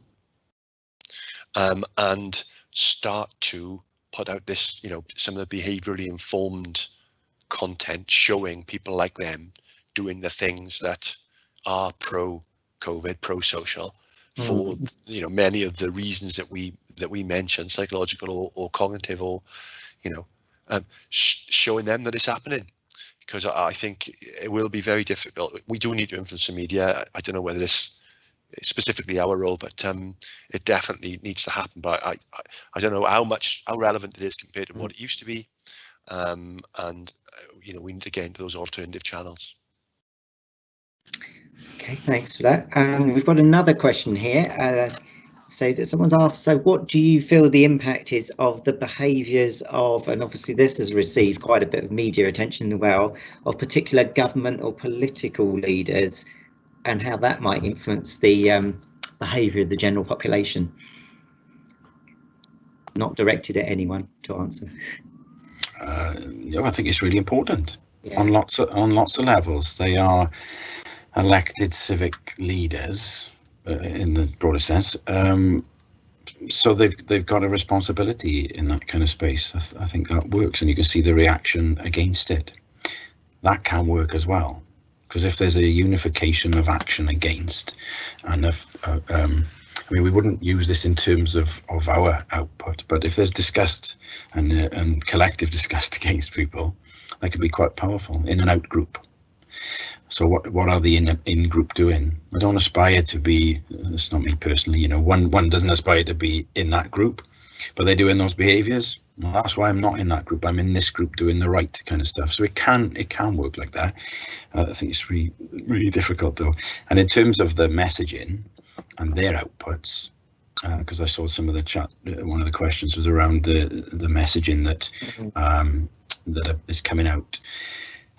and start to put out this, some of the behaviourally informed content showing people like them doing the things that are pro-COVID, pro-social, for many of the reasons that we mentioned, psychological or cognitive, or showing them that it's happening. Because I think it will be very difficult. We do need to influence the media. I don't know whether it's specifically our role, but it definitely needs to happen. But I don't know how relevant it is compared to what it used to be, and we need to get into those alternative channels.
Okay, thanks for that. We've got another question here. So someone's asked, so what do you feel the impact is of the behaviours of, and obviously this has received quite a bit of media attention as well, of particular government or political leaders, and how that might influence the behaviour of the general population? Not directed at anyone to answer.
I think it's really important. Yeah. On lots of levels. They are elected civic leaders in the broader sense, so they've got a responsibility in that kind of space. I think that works, and you can see the reaction against it. That can work as well, because if there's a unification of action against, and we wouldn't use this in terms of our output, but if there's disgust and collective disgust against people, that could be quite powerful in an out group. So what are the in group doing? I don't aspire to be, it's not me personally, one doesn't aspire to be in that group, but they're doing those behaviours. Well, that's why I'm not in that group. I'm in this group doing the right kind of stuff. So it can work like that. I think it's really, really difficult though. And in terms of the messaging and their outputs, because I saw some of the chat, one of the questions was around the messaging that that is coming out,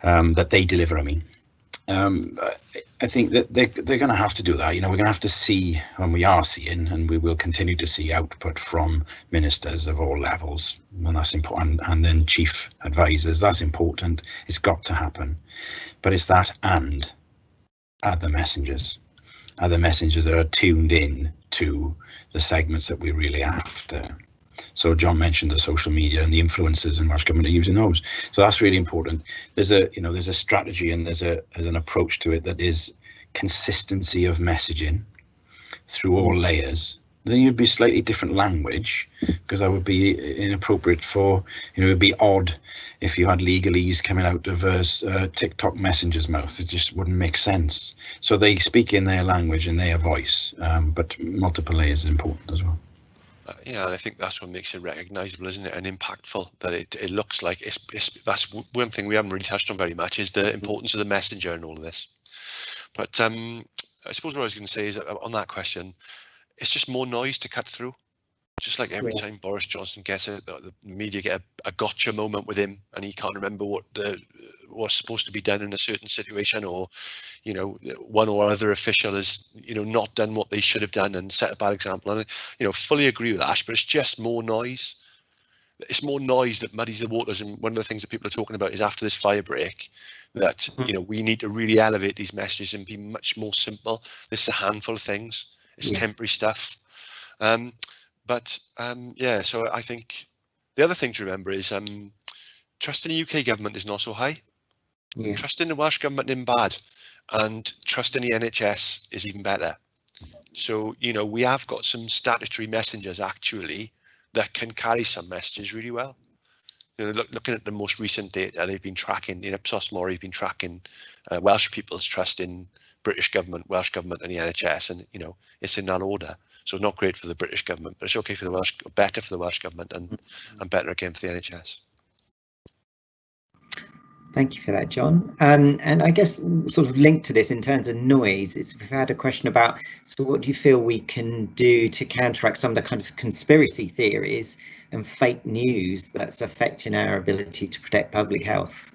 that they deliver. I think that they're going to have to do that. We're going to have to see, and we are seeing, and we will continue to see output from ministers of all levels, and that's important, and then chief advisors. That's important. It's got to happen. But it's that, and other messengers that are tuned in to the segments that we're really after. So John mentioned the social media and the influencers, and Welsh Government are using those. So that's really important. There's a strategy, and there's an approach to it that is consistency of messaging through all layers. Then you'd be slightly different language, because that would be inappropriate for, it would be odd if you had legalese coming out of a TikTok messenger's mouth. It just wouldn't make sense. So they speak in their language and their voice, but multiple layers is important as well.
Yeah, I think that's what makes it recognisable, isn't it, and impactful. That it looks like that's one thing we haven't really touched on very much, is the importance of the messenger in all of this. But I suppose what I was going to say is, on that question, it's just more noise to cut through. Just like every time Boris Johnson gets it, the media get a gotcha moment with him, and he can't remember what was supposed to be done in a certain situation, or one or other official has not done what they should have done and set a bad example. And fully agree with Ash, but it's just more noise. It's more noise that muddies the waters. And one of the things that people are talking about is after this fire break, that we need to really elevate these messages and be much more simple. This is a handful of things. It's temporary stuff. Yeah, so I think the other thing to remember is trust in the UK government is not so high. Trust in the Welsh government isn't bad, and trust in the NHS is even better. So we have got some statutory messengers actually that can carry some messages really well. Looking at the most recent data, they've been tracking in Ipsos Mori, have been tracking Welsh people's trust in British government, Welsh government, and the NHS, and it's in that order. So not great for the British government, but it's okay for the Welsh, better for the Welsh government, and better again for the NHS.
Thank you for that, John. And I guess sort of linked to this in terms of noise, we've had a question about, so what do you feel we can do to counteract some of the kind of conspiracy theories and fake news that's affecting our ability to protect public health?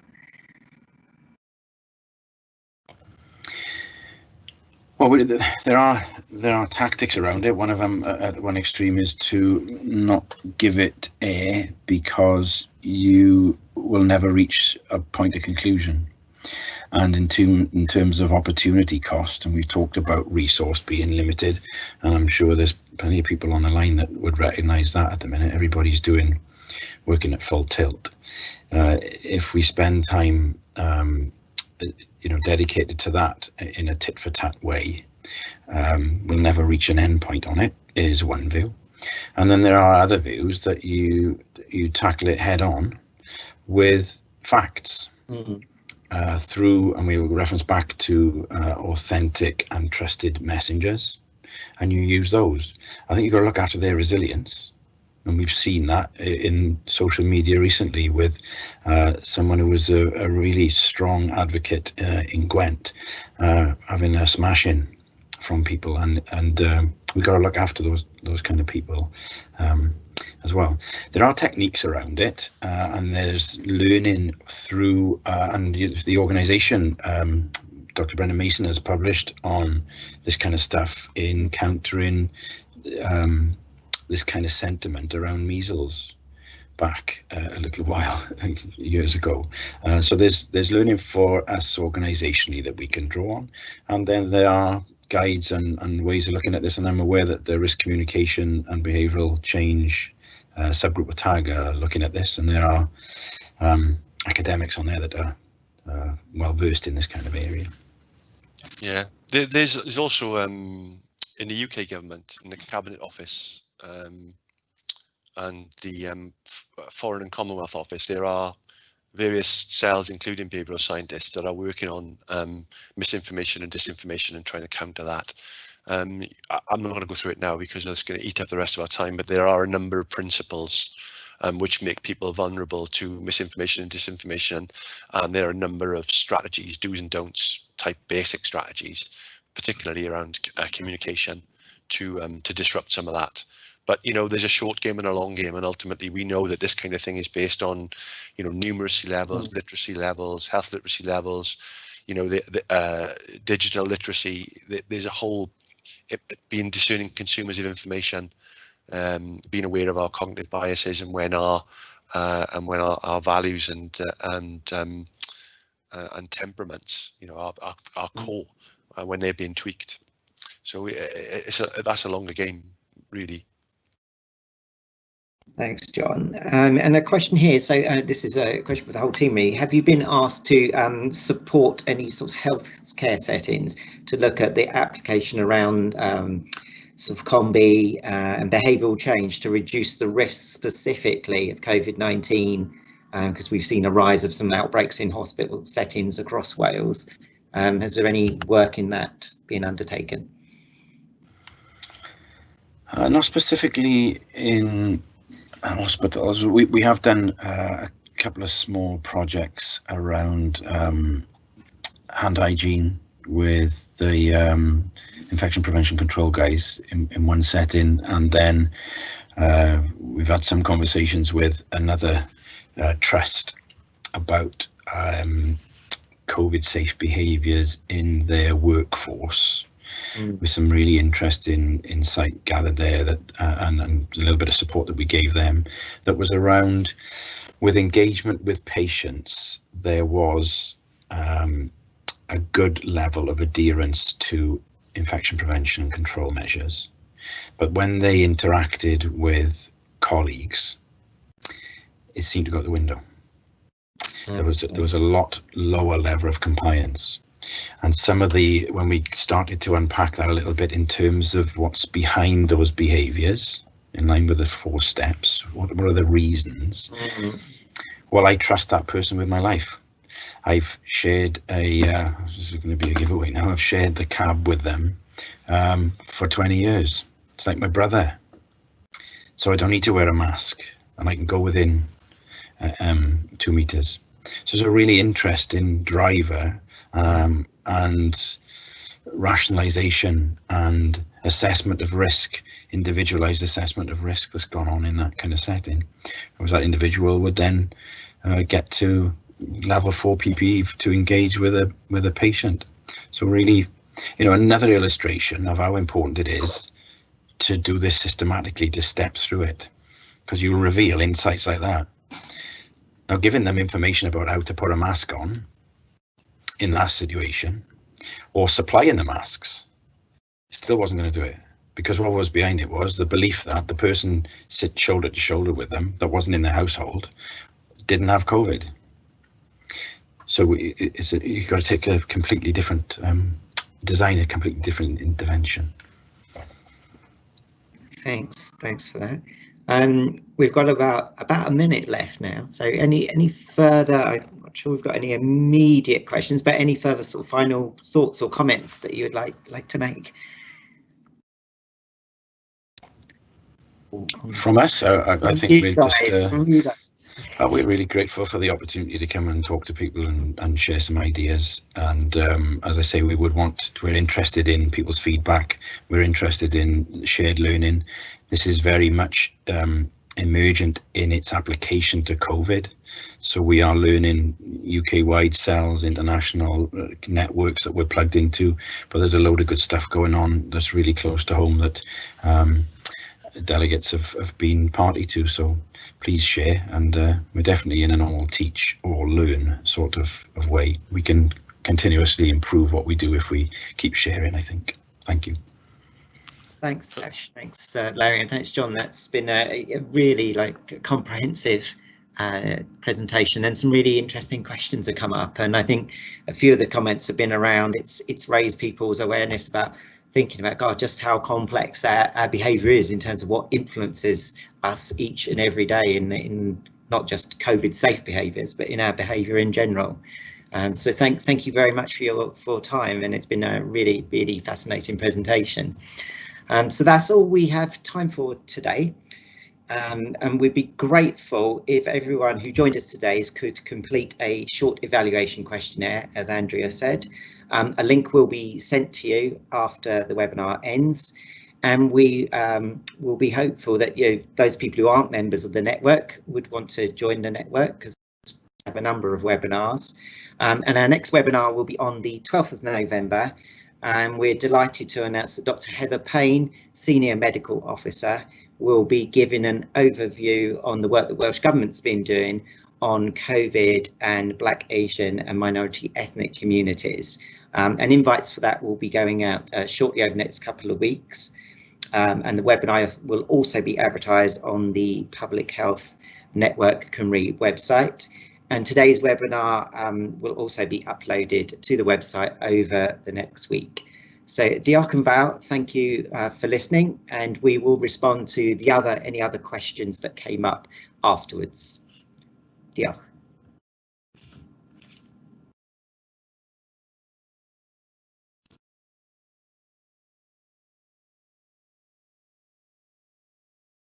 Well, there are tactics around it. One of them at one extreme is to not give it air because you will never reach a point of conclusion. And in terms of opportunity cost, and we've talked about resource being limited, and I'm sure there's plenty of people on the line that would recognise that at the minute. Everybody's working at full tilt. If we spend time dedicated to that in a tit for tat way, we'll never reach an end point on it, is one view. And then there are other views that you tackle it head on with facts through, and we'll reference back to authentic and trusted messengers, and you use those. I think you've got to look after their resilience. And we've seen that in social media recently with someone who was a really strong advocate in Gwent having a smash in from people, and we've got to look after those kind of people as well. There are techniques around it, and there's learning through, and the organisation, Dr. Brendan Mason has published on this kind of stuff in countering this kind of sentiment around measles back a little while, years ago. So there's learning for us organisationally that we can draw on, and then there are guides and ways of looking at this, and I'm aware that the risk communication and behavioural change subgroup of TAG are looking at this, and there are academics on there that are well versed in this kind of area. Yeah,
there's also in the UK government, in the Cabinet Office, and the Foreign and Commonwealth Office, there are various cells, including behavioural scientists, that are working on misinformation and disinformation and trying to counter that. I'm not going to go through it now because it's going to eat up the rest of our time, but there are a number of principles which make people vulnerable to misinformation and disinformation, and there are a number of strategies, do's and don'ts type basic strategies, particularly around communication, to disrupt some of that. But there's a short game and a long game, and ultimately we know that this kind of thing is based on numeracy levels, literacy levels, health literacy levels, the digital literacy. There's a whole being discerning consumers of information, being aware of our cognitive biases and when our values and temperaments are core when they're being tweaked. So that's a longer game, really.
Thanks, John. And a question here. So this is a question for the whole team. Have you been asked to support any sort of healthcare settings to look at the application around sort of combi and behavioural change to reduce the risk specifically of COVID-19? Because we've seen a rise of some outbreaks in hospital settings across Wales. Has there any work in that been undertaken?
Not specifically in hospitals. We have done a couple of small projects around hand hygiene with the infection prevention control guys in one setting, and then we've had some conversations with another trust about COVID safe behaviours in their workforce, with some really interesting insight gathered there, that and a little bit of support that we gave them, that was around, with engagement with patients, there was a good level of adherence to infection prevention and control measures. But when they interacted with colleagues, it seemed to go out the window. There was a lot lower level of compliance. And some of the, when we started to unpack that a little bit in terms of what's behind those behaviours, in line with the 4 steps, what are the reasons? Well, I trust that person with my life. I've shared this is going to be a giveaway now, I've shared the cab with them for 20 years. It's like my brother. So I don't need to wear a mask, and I can go within 2 meters. So it's a really interesting driver and rationalization and assessment of risk, individualized assessment of risk that's gone on in that kind of setting. Whereas that individual would then get to level 4 PPE to engage with a patient. So really, you know, another illustration of how important it is to do this systematically, to step through it, because you reveal insights like that. Now, giving them information about how to put a mask on in that situation, or supplying the masks, still wasn't going to do it, because what was behind it was the belief that the person sit shoulder to shoulder with them that wasn't in their household didn't have COVID. So you've got to take a completely different, design a completely different intervention.
Thanks for that. We've got about a minute left now. So any further? I'm not sure we've got any immediate questions, but any further sort of final thoughts or comments that you would like to make?
From us, I think we're really grateful for the opportunity to come and talk to people and share some ideas. And as I say, we're interested in people's feedback. We're interested in shared learning. This is very much emergent in its application to COVID. So we are learning UK-wide cells, international networks that we're plugged into, but there's a load of good stuff going on that's really close to home that delegates have been party to. So please share, and we're definitely in an all teach or learn sort of way. We can continuously improve what we do if we keep sharing, I think. Thank you.
Thanks, Ash. Thanks, Larry, and thanks, John. That's been a really comprehensive presentation, and some really interesting questions have come up. And I think a few of the comments have been around, it's raised people's awareness about thinking about, God, just how complex our behaviour is in terms of what influences us each and every day in not just COVID safe behaviours, but in our behaviour in general. So thank you very much for your time, and it's been a really, really fascinating presentation. So that's all we have time for today. And we'd be grateful if everyone who joined us today could complete a short evaluation questionnaire, as Andrea said. A link will be sent to you after the webinar ends, and we will be hopeful that those people who aren't members of the network would want to join the network, because we have a number of webinars. And our next webinar will be on the 12th of November, and we're delighted to announce that Dr. Heather Payne, Senior Medical Officer, will be giving an overview on the work that Welsh Government's been doing on COVID and Black, Asian and minority ethnic communities. And invites for that will be going out shortly over the next couple of weeks. And the webinar will also be advertised on the Public Health Network Cymru website. And today's webinar will also be uploaded to the website over the next week. So diolch yn fawr, thank you for listening, and we will respond to any other questions that came up afterwards. Diolch.